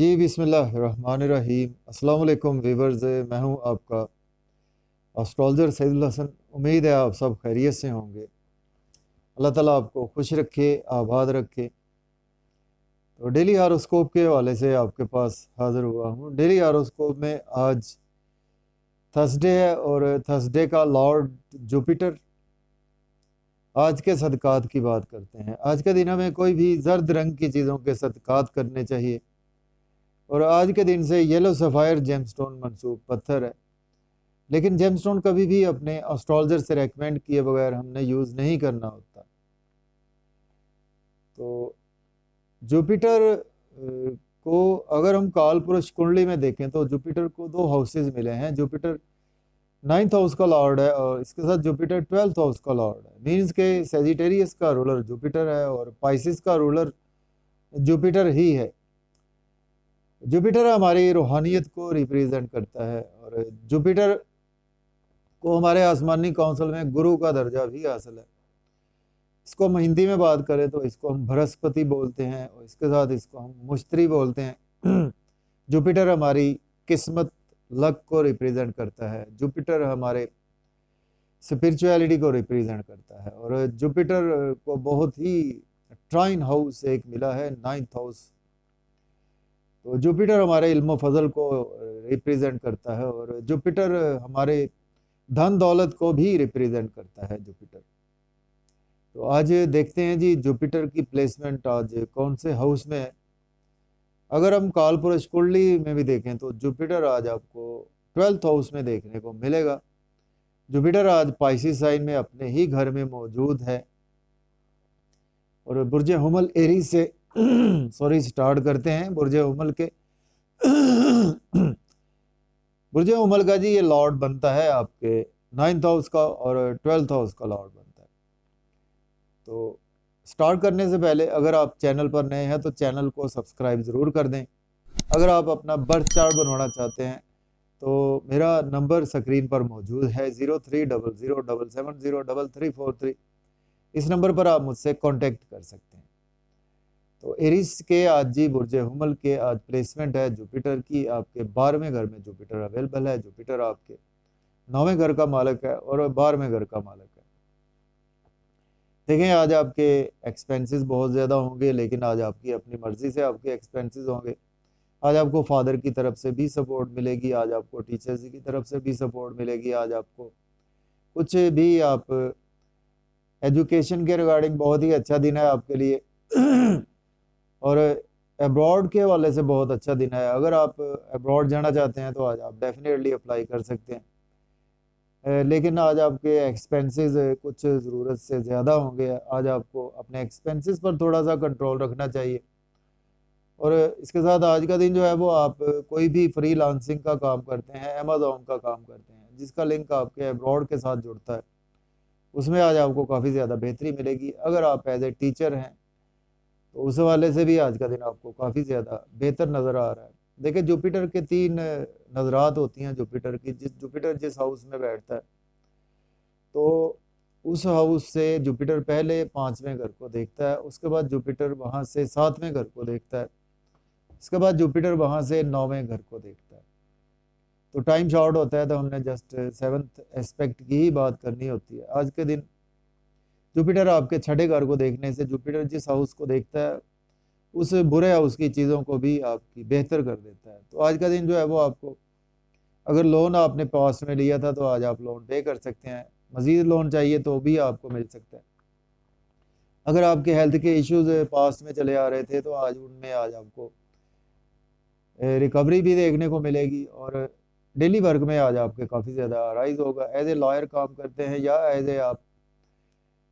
जी बिस्मिल्लाहिर्रहमानिर्रहीम। अस्सलाम वालेकुम वीवर्स, मैं हूं आपका एस्ट्रोलॉजर सईदुल हसन। उम्मीद है आप सब खैरियत से होंगे। अल्लाह ताला आपको खुश रखे, आबाद रखे। तो डेली हारोस्कोप के हवाले से आपके पास हाज़िर हुआ हूं। डेली हारोस्कोप में आज थर्सडे है और थर्सडे का लॉर्ड जुपिटर। आज के सदकात की बात करते हैं। आज के दिन हमें कोई भी जर्द रंग की चीज़ों के सदकात करने चाहिए और आज के दिन से येलो सफ़ायर जेमस्टोन मंसूब पत्थर है। लेकिन जेमस्टोन कभी भी अपने एस्ट्रोलॉजर से रेकमेंड किए बगैर हमने यूज़ नहीं करना होता। तो जुपिटर को अगर हम काल पुरुष कुंडली में देखें तो जुपिटर को दो हाउसेज मिले हैं। जुपिटर 9th हाउस का लॉर्ड है और इसके साथ जुपिटर 12th हाउस का लॉर्ड है। मीन्स के सेजिटेरियस का रूलर जुपिटर है और पाइसिस का रूलर जुपिटर ही है। जुपिटर हमारी रूहानियत को रिप्रेजेंट करता है और जुपिटर को हमारे आसमानी काउंसिल में गुरु का दर्जा भी हासिल है। इसको हम हिंदी में बात करें तो इसको हम बृहस्पति बोलते हैं और इसके साथ इसको हम मुश्तरी बोलते हैं। जुपिटर हमारी किस्मत लक को रिप्रेजेंट करता है। जुपिटर हमारे स्पिरिचुअलिटी को रिप्रेजेंट करता है और जुपिटर को बहुत ही ट्राइन हाउस एक मिला है, 9th हाउस। तो जुपिटर हमारे इल्म फजल को रिप्रेजेंट करता है और जुपिटर हमारे धन दौलत को भी रिप्रेजेंट करता है जुपिटर। तो आज देखते हैं जी जुपिटर की प्लेसमेंट आज कौन से हाउस में है। अगर हम काल पुरुष कुंडली में भी देखें तो जुपिटर आज आपको 12th हाउस में देखने को मिलेगा। जुपिटर आज पाइसिस साइन में अपने ही घर में मौजूद है और बुर्ज हुमल एरी से सॉरी स्टार्ट करते हैं। बुर्ज हुमल के बुर्ज हुमल का जी ये लॉर्ड बनता है आपके 9th हाउस का और 12th हाउस का लॉर्ड बनता है। तो स्टार्ट करने से पहले अगर आप चैनल पर नए हैं तो चैनल को सब्सक्राइब ज़रूर कर दें। अगर आप अपना बर्थ चार्ट बनवाना चाहते हैं तो मेरा नंबर स्क्रीन पर मौजूद है 030077070343। इस नंबर पर आप मुझसे कांटेक्ट कर सकते हैं। तो एरिस के आज जी बुर्ज हुमल के आज प्लेसमेंट है जुपिटर की। आपके 12वें घर में जुपिटर अवेलेबल है। जुपिटर आपके 9वें घर का मालिक है और 12वें घर का मालिक है। देखें आज आपके एक्सपेंसेस बहुत ज़्यादा होंगे, लेकिन आज आपकी अपनी मर्ज़ी से आपके एक्सपेंसेस होंगे। आज आपको फादर की तरफ से भी सपोर्ट मिलेगी, आज आपको टीचर्स की तरफ से भी सपोर्ट मिलेगी, आज आपको कुछ भी आप एजुकेशन के रिगार्डिंग बहुत ही अच्छा दिन है आपके लिए। और अब्रॉड के हवाले से बहुत अच्छा दिन है। अगर आप अब्रॉड जाना चाहते हैं तो आज आप डेफिनेटली अप्लाई कर सकते हैं। लेकिन आज आपके एक्सपेंसेस कुछ ज़रूरत से ज़्यादा होंगे। आज आपको अपने एक्सपेंसेस पर थोड़ा सा कंट्रोल रखना चाहिए। और इसके साथ आज का दिन जो है वो आप कोई भी फ्रीलांसिंग का काम करते हैं, अमेज़ॉन का काम करते हैं जिसका लिंक आपके अब्रॉड के साथ जुड़ता है, उसमें आज आपको काफ़ी ज़्यादा बेहतरी मिलेगी। अगर आप एज ए टीचर हैं तो उस हवाले से भी आज का दिन आपको काफ़ी ज़्यादा बेहतर नज़र आ रहा है। देखिए जुपिटर के 3 नज़रात होती हैं जुपिटर की। जुपिटर जिस हाउस में बैठता है तो उस हाउस से जुपिटर पहले 5वें घर को देखता है, उसके बाद जुपिटर वहाँ से 7वें घर को देखता है, इसके बाद जुपिटर वहाँ से 9वें घर को देखता है। तो टाइम शॉर्ट होता है तो हमने जस्ट 7th एस्पेक्ट की ही बात करनी होती है। आज के दिन जुपिटर आपके 6ठे घर को देखने से जुपिटर जिस हाउस को देखता है उस बुरे हाउस की चीज़ों को भी आपकी बेहतर कर देता है। तो आज का दिन जो है वो आपको, अगर लोन आपने पास में लिया था तो आज आप लोन पे कर सकते हैं। मज़ीद लोन चाहिए तो भी आपको मिल सकता है। अगर आपके हेल्थ के इश्यूज पास्ट में चले आ रहे थे तो आज उनमें आज आपको रिकवरी भी देखने को मिलेगी और डेली वर्क में आज आपके काफ़ी ज़्यादा राइज होगा। एज ए लॉयर काम करते हैं या एज ए आप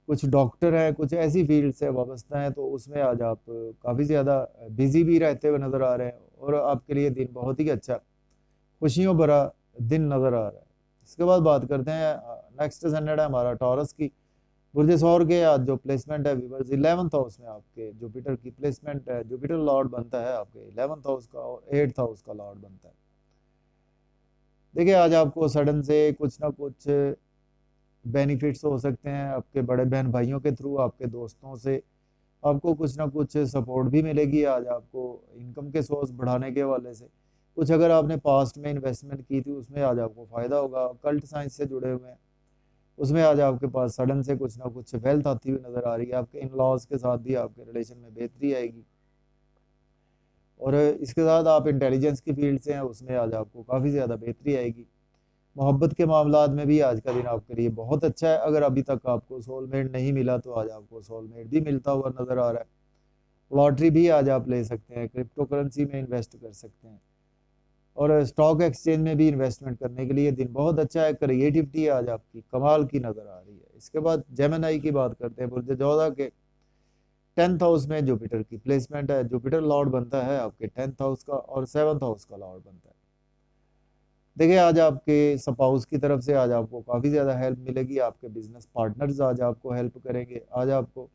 कुछ डॉक्टर हैं, कुछ ऐसी फील्ड से वाबस्ता हैं, तो उसमें आज आप काफ़ी ज़्यादा बिजी भी रहते हुए नज़र आ रहे हैं और आपके लिए दिन बहुत ही अच्छा खुशियों भरा दिन नज़र आ रहा है। इसके बाद बात करते हैं नेक्स्ट सन्नेट है हमारा टॉरस की। बुर्ज सौर के आज जो प्लेसमेंट है वीवर्स 11th हाउस में आपके जुपिटर की प्लेसमेंट है। जुपिटर लॉर्ड बनता है आपके 11th हाउस का और 8th हाउस का लॉर्ड बनता है। देखिए आज आपको सडन से कुछ ना कुछ बेनिफिट्स हो सकते हैं आपके बड़े बहन भाइयों के थ्रू, आपके दोस्तों से आपको कुछ ना कुछ सपोर्ट भी मिलेगी आज आपको इनकम के सोर्स बढ़ाने के हवाले से। कुछ अगर आपने पास्ट में इन्वेस्टमेंट की थी उसमें आज आपको फ़ायदा होगा। कल्ट साइंस से जुड़े हुए हैं उसमें आज आपके पास सडन से कुछ ना कुछ वेल्थ आती हुई नज़र आ रही है। आपके इन लॉज के साथ भी आपके रिलेशन में बेहतरी आएगी। और इसके साथ आप इंटेलिजेंस की फील्ड से हैं उसमें आज आपको काफ़ी ज़्यादा बेहतरी आएगी। मोहब्बत के मामलात में भी आज का दिन आपके लिए बहुत अच्छा है। अगर अभी तक आपको सोलमेट नहीं मिला तो आज आपको सोलमेट भी मिलता हुआ नज़र आ रहा है। लॉटरी भी आज आप ले सकते हैं, क्रिप्टो करेंसी में इन्वेस्ट कर सकते हैं और स्टॉक एक्सचेंज में भी इन्वेस्टमेंट करने के लिए दिन बहुत अच्छा है। क्रिएटिविटी आज आपकी कमाल की नज़र आ रही है। इसके बाद जेमिनी की बात करते हैं। बुर्ज जोधा के 10th हाउस में जुपिटर की प्लेसमेंट है। जुपिटर लॉर्ड बनता है आपके 10th हाउस का और 7th हाउस का लॉर्ड बनता है। देखिए आज आपके स्पाउस की तरफ से आज आपको काफ़ी ज़्यादा हेल्प मिलेगी। आपके बिजनेस पार्टनर्स आज आपको हेल्प करेंगे। आज आपको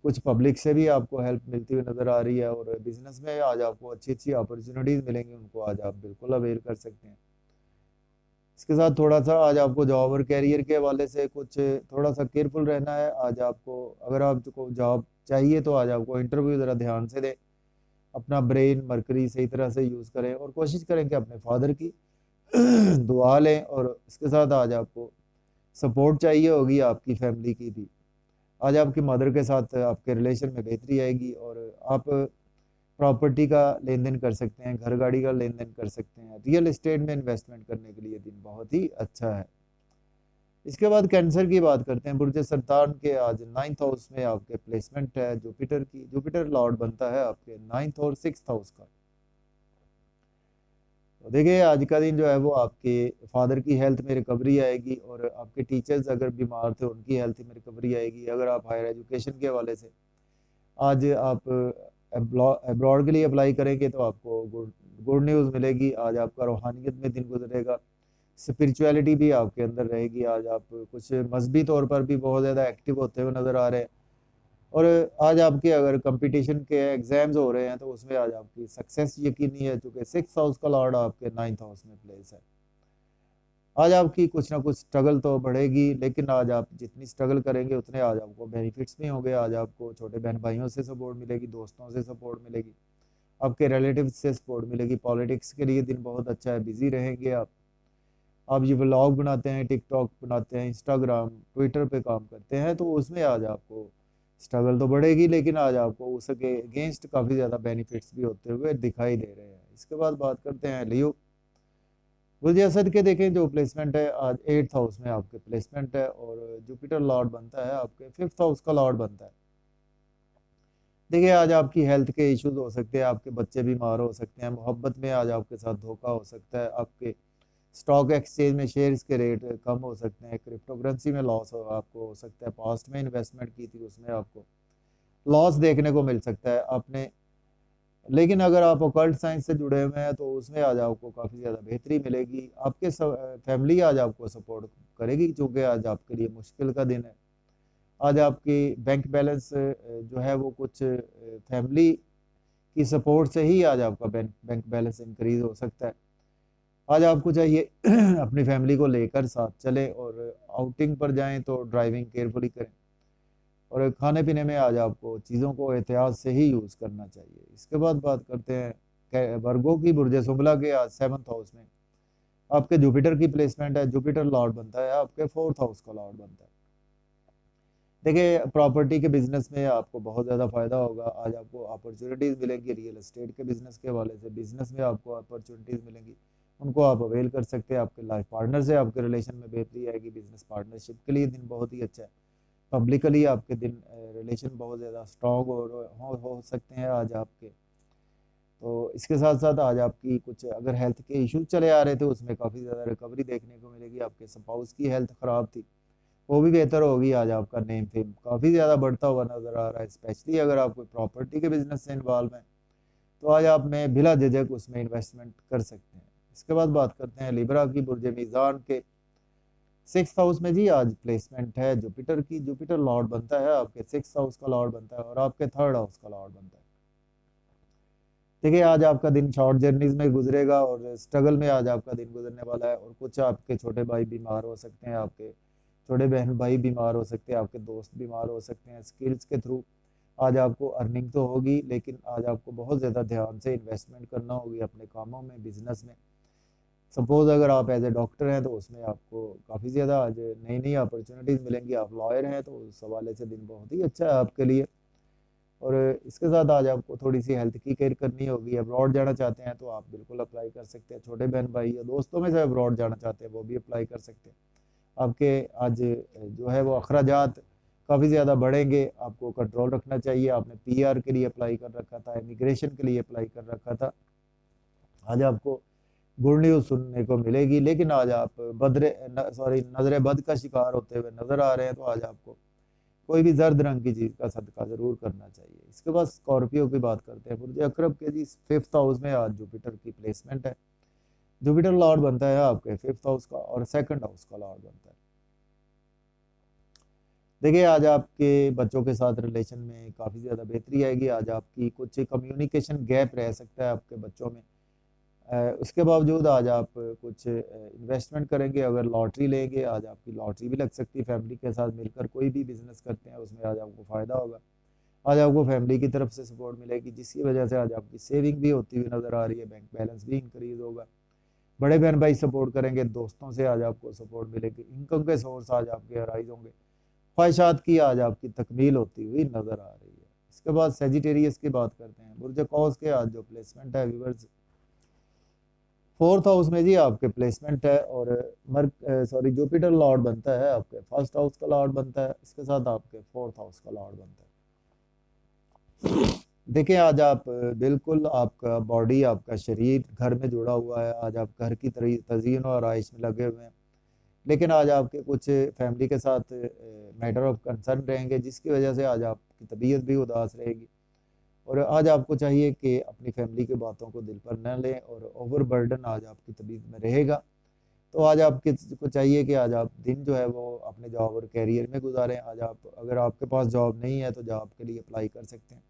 कुछ पब्लिक से भी आपको हेल्प मिलती हुई नज़र आ रही है और बिजनेस में आज आपको अच्छी अच्छी अपॉर्चुनिटीज़ मिलेंगी, उनको आज आप बिल्कुल अवेल कर सकते हैं। इसके साथ थोड़ा सा आज आपको जॉब और कैरियर के हवाले से कुछ थोड़ा सा केयरफुल रहना है। आज आपको अगर आपको जॉब चाहिए तो आज आपको इंटरव्यू ज़रा ध्यान से दें, अपना ब्रेन मरकरी सही तरह से यूज़ करें और कोशिश करें कि अपने फादर की दुआ लें। और इसके साथ आज आपको सपोर्ट चाहिए होगी आपकी फैमिली की भी। आज आपकी मदर के साथ आपके रिलेशन में बेहतरी आएगी और आप प्रॉपर्टी का लेन देन कर सकते हैं, घर गाड़ी का लेन देन कर सकते हैं। रियल एस्टेट में इन्वेस्टमेंट करने के लिए दिन बहुत ही अच्छा है। इसके बाद कैंसर की बात करते हैं। बुर्ज सरतान के आज 9th हाउस में आपके प्लेसमेंट है जुपिटर की। जुपिटर लॉर्ड बनता है आपके 9th और 6th हाउस का। तो देखिए आज का दिन जो है वो आपके फादर की हेल्थ में रिकवरी आएगी और आपके टीचर्स अगर बीमार थे उनकी हेल्थ में रिकवरी आएगी। अगर आप हायर एजुकेशन के हवाले से आज आप अब्रॉड के लिए अप्लाई करेंगे तो आपको गुड गुड न्यूज़ मिलेगी। आज आपका रूहानियत में दिन गुजरेगा, स्पिरिचुअलिटी भी आपके अंदर रहेगी। आज आप कुछ मजहबी तौर पर भी बहुत ज़्यादा एक्टिव होते हुए नज़र आ रहे हैं। और आज आपके अगर कंपटीशन के एग्जाम्स हो रहे हैं तो उसमें आज आपकी सक्सेस यकीनी है, क्योंकि 6th हाउस का लॉर्ड आपके 9th हाउस में प्लेस है। आज आपकी कुछ ना कुछ स्ट्रगल तो बढ़ेगी, लेकिन आज आप जितनी स्ट्रगल करेंगे उतने आज आपको बेनिफिट्स भी होंगे। आज आपको छोटे बहन भाइयों से सपोर्ट मिलेगी, दोस्तों से सपोर्ट मिलेगी, आपके रिलेटिव से सपोर्ट मिलेगी। पॉलिटिक्स के लिए दिन बहुत अच्छा है, बिजी रहेंगे आप ये व्लॉग बनाते हैं, टिकटॉक बनाते हैं, इंस्टाग्राम ट्विटर पे काम करते हैं, तो उसमें आज आपको स्ट्रगल तो बढ़ेगी, लेकिन आज आपको उसके अगेंस्ट काफ़ी ज़्यादा बेनिफिट्स भी होते हुए दिखाई दे रहे हैं। इसके बाद बात करते हैं लियो। बुर्ज असद के देखें जो प्लेसमेंट है आज 8th हाउस में आपके प्लेसमेंट है और जुपिटर लॉर्ड बनता है आपके 5th हाउस का लॉर्ड बनता है। देखिए आज आपकी हेल्थ के इश्यूज हो सकते हैं, आपके बच्चे बीमार हो सकते हैं, मोहब्बत में आज आपके साथ धोखा हो सकता है, आपके स्टॉक एक्सचेंज में शेयर्स के रेट कम हो सकते हैं, क्रिप्टो करेंसी में लॉस आपको हो सकता है, पास्ट में इन्वेस्टमेंट की थी उसमें आपको लॉस देखने को मिल सकता है आपने। लेकिन अगर आप ओकल्ट साइंस से जुड़े हुए हैं तो उसमें आज आपको काफ़ी ज़्यादा बेहतरी मिलेगी। आपके फैमिली आज आपको सपोर्ट करेगी, क्योंकि आज आपके लिए मुश्किल का दिन है। आज आपकी बैंक बैलेंस जो है वो कुछ फैमिली की सपोर्ट से ही आज आपका बैंक बैलेंस इंक्रीज हो सकता है। आज आपको चाहिए अपनी फैमिली को लेकर साथ चलें और आउटिंग पर जाएं तो ड्राइविंग केयरफुली करें और खाने पीने में आज आपको चीज़ों को एहतियात से ही यूज़ करना चाहिए। इसके बाद बात करते हैं वर्गो की। बुर्ज शुमला के आज 7th हाउस में आपके जुपिटर की प्लेसमेंट है। जुपिटर लॉर्ड बनता है आपके 4th हाउस का लॉर्ड बनता है। देखिए प्रॉपर्टी के बिजनेस में आपको बहुत ज़्यादा फायदा होगा। आज आपको अपॉर्चुनिटीज़ मिलेंगी रियल एस्टेट के बिजनेस के हवाले से। बिजनेस में आपको अपॉर्चुनिटीज़ मिलेंगी, उनको आप अवेल कर सकते हैं। आपके लाइफ पार्टनर से आपके रिलेशन में बेहतरी आएगी। बिजनेस पार्टनरशिप के लिए दिन बहुत ही अच्छा है। पब्लिकली आपके दिन रिलेशन बहुत ज़्यादा स्ट्रॉन्ग हो सकते हैं आज आपके। तो इसके साथ साथ आज आपकी कुछ अगर हेल्थ के इश्यूज चले आ रहे थे उसमें काफ़ी ज़्यादा रिकवरी देखने को मिलेगी। आपके स्पाउस की हेल्थ ख़राब थी, वो भी बेहतर होगी। आज आपका नेम फेम काफ़ी ज़्यादा बढ़ता हुआ नज़र आ रहा है, स्पेशली अगर आप कोई प्रॉपर्टी के बिजनेस से इन्वॉल्व हैं तो आज आप में बिला झिझक उसमें इन्वेस्टमेंट कर सकते हैं। इसके बाद बात करते हैं लिब्रा की। बुर्ज मीज़ान के 6th हाउस में जी आज प्लेसमेंट है जुपिटर की। जुपिटर लॉर्ड बनता है आपके 6th हाउस का लॉर्ड बनता है और आपके 3rd हाउस का लॉर्ड बनता है। देखिए आज आपका दिन शॉर्ट जर्नीज में गुजरेगा और स्ट्रगल में आज आपका दिन गुजरने वाला है और कुछ आपके छोटे भाई बीमार हो सकते हैं, आपके छोटे बहन भाई बीमार हो सकते हैं, आपके दोस्त बीमार हो सकते हैं। स्किल्स के थ्रू आज आपको अर्निंग तो होगी, लेकिन आज आपको बहुत ज़्यादा ध्यान से इन्वेस्टमेंट करना होगी अपने कामों में, बिजनेस में। सपोज अगर आप एज ए डॉक्टर हैं तो उसमें आपको काफ़ी ज़्यादा आज नई नई अपॉर्चुनिटीज़ मिलेंगी। आप लॉयर हैं तो उस हवाले से दिन बहुत ही अच्छा है आपके लिए। और इसके साथ आज आपको थोड़ी सी हेल्थ की केयर करनी होगी। अब्रॉड जाना चाहते हैं तो आप बिल्कुल अप्लाई कर सकते हैं। छोटे बहन भाई या दोस्तों में से अब्रॉड जाना चाहते हैं वो भी अप्लाई कर सकते हैं। आपके आज जो है वो अखराजात काफ़ी ज़्यादा बढ़ेंगे, आपको कंट्रोल रखना चाहिए। आपने पीआर के लिए अप्लाई कर रखा था, इमिग्रेशन के लिए अप्लाई कर रखा था। आज आपको गुड न्यूज़ सुनने को मिलेगी, लेकिन आज आप नजर बद का शिकार होते हुए नजर आ रहे हैं। तो आज आपको कोई भी जर्द रंग की चीज का सदका जरूर करना चाहिए। इसके बाद स्कॉर्पियो की बात करते हैं। बुर्ज अकरब के जी 5th हाउस में आज जुपिटर की प्लेसमेंट है। जुपिटर लॉर्ड बनता है आपके 5th हाउस का और 2nd हाउस का लॉर्ड बनता है। देखिए आज आपके बच्चों के साथ रिलेशन में काफ़ी ज़्यादा बेहतरी आएगी। आज आपकी कुछ कम्युनिकेशन गैप रह सकता है आपके बच्चों में। उसके बावजूद आज आप कुछ इन्वेस्टमेंट करेंगे, अगर लॉटरी लेंगे आज आपकी लॉटरी भी लग सकती है। फैमिली के साथ मिलकर कोई भी बिजनेस करते हैं उसमें आज आपको फ़ायदा होगा। आज आपको फैमिली की तरफ से सपोर्ट मिलेगी, जिसकी वजह से आज आपकी सेविंग भी होती हुई नज़र आ रही है। बैंक बैलेंस भी इंक्रीज होगा। बड़े बहन भाई सपोर्ट करेंगे, दोस्तों से आज आपको सपोर्ट मिलेगी। इनकम के सोर्स आज आपके अराइज होंगे। ख्वाहिशात की आज आपकी तकमील होती हुई नज़र आ रही है। इसके बाद सेजिटेरियस की बात करते हैं। बुर्ज कौस के आज जो प्लेसमेंट है व्यूअर्स, 4th हाउस में जी आपके प्लेसमेंट है। और जुपिटर लॉर्ड बनता है आपके 1st हाउस का लॉर्ड बनता है। इसके साथ आपके 4th हाउस का लॉर्ड बनता है। देखिए आज आप बिल्कुल आपका बॉडी, आपका शरीर घर में जुड़ा हुआ है। आज आप घर की तज़ीन और आराइश में लगे हुए हैं, लेकिन आज आपके कुछ फैमिली के साथ मैटर ऑफ कंसर्न रहेंगे, जिसकी वजह से आज आपकी तबीयत भी उदास रहेगी। और आज आपको चाहिए कि अपनी फैमिली की बातों को दिल पर न लें, और ओवर बर्डन आज आपकी तबीयत में रहेगा। तो आज आपके को चाहिए कि आज आप दिन जो है वो अपने जॉब और कैरियर में गुजारें। आज आप, अगर आपके पास जॉब नहीं है तो जॉब के लिए अप्लाई कर सकते हैं।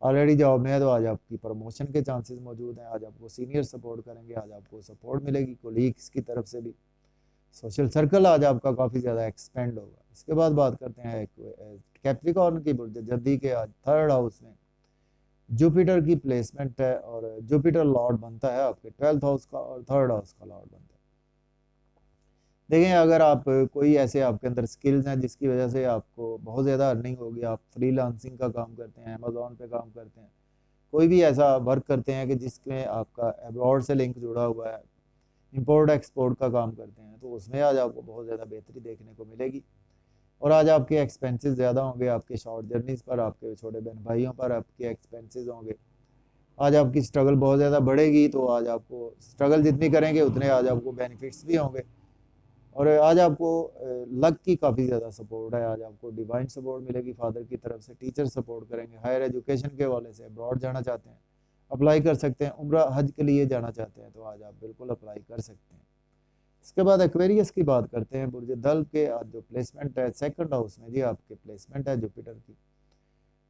ऑलरेडी जॉब में है तो आज आपकी प्रमोशन के चांसेस मौजूद हैं। आज आपको सीनियर सपोर्ट करेंगे, आज आपको सपोर्ट मिलेगी कोलीग्स की तरफ से भी। सोशल सर्कल आज आपका काफ़ी ज़्यादा एक्सपेंड होगा। इसके बाद बात करते हैं कैप्रिकॉर्न की बुर्ज जद्दी के आज 3rd हाउस में जुपिटर की प्लेसमेंट है। और जुपिटर लॉर्ड बनता है आपके 12th हाउस का और 3rd हाउस का लॉर्ड बनता है। देखें अगर आप कोई ऐसे आपके अंदर स्किल्स हैं जिसकी वजह से आपको बहुत ज़्यादा अर्निंग होगी, आप फ्रीलांसिंग का काम करते हैं, अमेजोन पे काम करते हैं, कोई भी ऐसा वर्क करते हैं कि जिसमें आपका अब्रॉड से लिंक जुड़ा हुआ है, इंपोर्ट एक्सपोर्ट का काम करते हैं, तो उसमें आज आपको बहुत ज़्यादा बेहतरी देखने को मिलेगी। और आज आपके एक्सपेंसेस ज़्यादा होंगे, आपके शॉर्ट जर्नीज़ पर, आपके छोटे बहन भाइयों पर आपके एक्सपेंसेस होंगे। आज आपकी स्ट्रगल बहुत ज़्यादा बढ़ेगी, तो आज आपको स्ट्रगल जितनी करेंगे उतने आज आपको बेनिफिट्स भी होंगे। और आज आपको लक की काफ़ी ज़्यादा सपोर्ट है। आज आपको डिवाइन सपोर्ट मिलेगी फादर की तरफ से, टीचर सपोर्ट करेंगे। हायर एजुकेशन के हवाले से अब्रॉड जाना चाहते हैं अप्लाई कर सकते हैं। उम्रा हज के लिए जाना चाहते हैं तो आज आप बिल्कुल अप्लाई कर सकते हैं। इसके बाद एक्वेरियस की बात करते हैं। बुर्ज दल के आज जो प्लेसमेंट है 2nd हाउस में जी आपके प्लेसमेंट है जुपिटर की।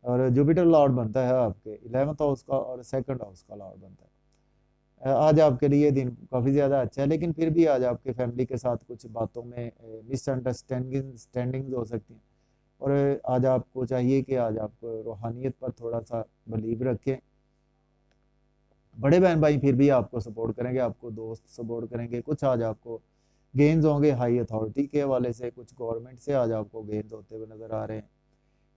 और जुपिटर लॉर्ड बनता है आपके 11th हाउस का और 2nd हाउस का लॉर्ड बनता है। आज आपके लिए दिन काफ़ी ज़्यादा अच्छा है, लेकिन फिर भी आज आपके फैमिली के साथ कुछ बातों में मिसअंडरस्टैंडिंग्स हो सकती हैं। और आज आपको चाहिए कि आज आप रूहानियत पर थोड़ा सा बिलीव रखें। बड़े बहन भाई फिर भी आपको सपोर्ट करेंगे, आपको दोस्त सपोर्ट करेंगे। कुछ आज आपको गेंस होंगे हाई अथॉरिटी के हवाले से, कुछ गवर्नमेंट से आज आपको गेंस होते हुए नज़र आ रहे हैं।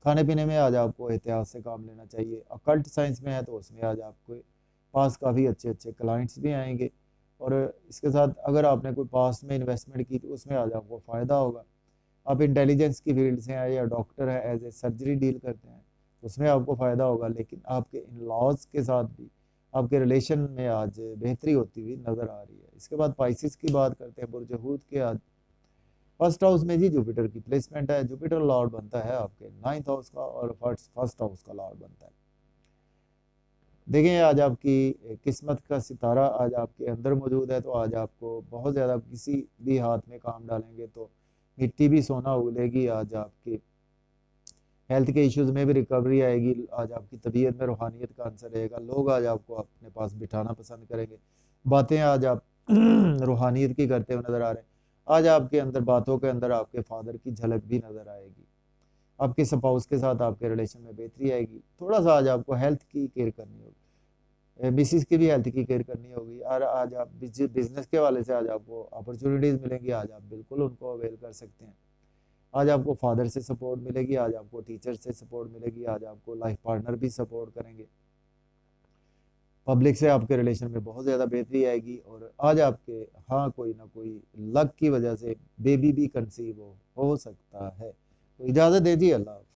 खाने पीने में आज आपको एहतियात से काम लेना चाहिए। अकल्ट साइंस में है तो उसमें आज आपको पास काफ़ी अच्छे अच्छे क्लाइंट्स भी आएंगे। और इसके साथ अगर आपने कोई पास में इन्वेस्टमेंट की तो उसमें आज आपको फ़ायदा होगा। आप इंटेलिजेंस की फील्ड से हैं या डॉक्टर है, एज ए सर्जरी डील करते हैं, उसमें आपको फ़ायदा होगा। लेकिन आपके इन लॉज के साथ भी आपके रिलेशन में आज बेहतरी होती हुई नज़र आ रही है। इसके बाद पाइसिस की बात करते हैं। बुर्ज हूत के आज 1st हाउस में जी जुपिटर की प्लेसमेंट है। जुपिटर लॉर्ड बनता है आपके 9th हाउस का और 1st हाउस का लॉर्ड बनता है। देखें आज आपकी किस्मत का सितारा आज आपके अंदर मौजूद है, तो आज आपको बहुत ज़्यादा किसी भी हाथ में काम डालेंगे तो मिट्टी भी सोना उगलेगी। आज आपकी हेल्थ के इश्यूज में भी रिकवरी आएगी। आज आपकी तबीयत में रूहानियत का आंसर रहेगा। लोग आज आपको अपने पास बिठाना पसंद करेंगे। बातें आज आप रूहानियत की करते हुए नज़र आ रहे हैं। आज आपके अंदर बातों के अंदर आपके फादर की झलक भी नज़र आएगी। आपके स्पाउस के साथ आपके रिलेशन में बेहतरी आएगी। थोड़ा सा आज आपको हेल्थ की केयर करनी होगी, मिसिस की भी हेल्थ की केयर करनी होगी। और आज आप बिजनेस के वाले से आज आपको अपॉर्चुनिटीज़ मिलेंगी, आज आप बिल्कुल उनको अवेल कर सकते हैं। आज आपको फादर से सपोर्ट मिलेगी, आज आपको टीचर से सपोर्ट मिलेगी, आज आपको लाइफ पार्टनर भी सपोर्ट करेंगे। पब्लिक से आपके रिलेशन में बहुत ज़्यादा बेहतरी आएगी। और आज आपके हाँ कोई ना कोई लक की वजह से बेबी भी कंसीव हो सकता है। तो इजाज़त दीजिए, अल्लाह हाफ़िज़।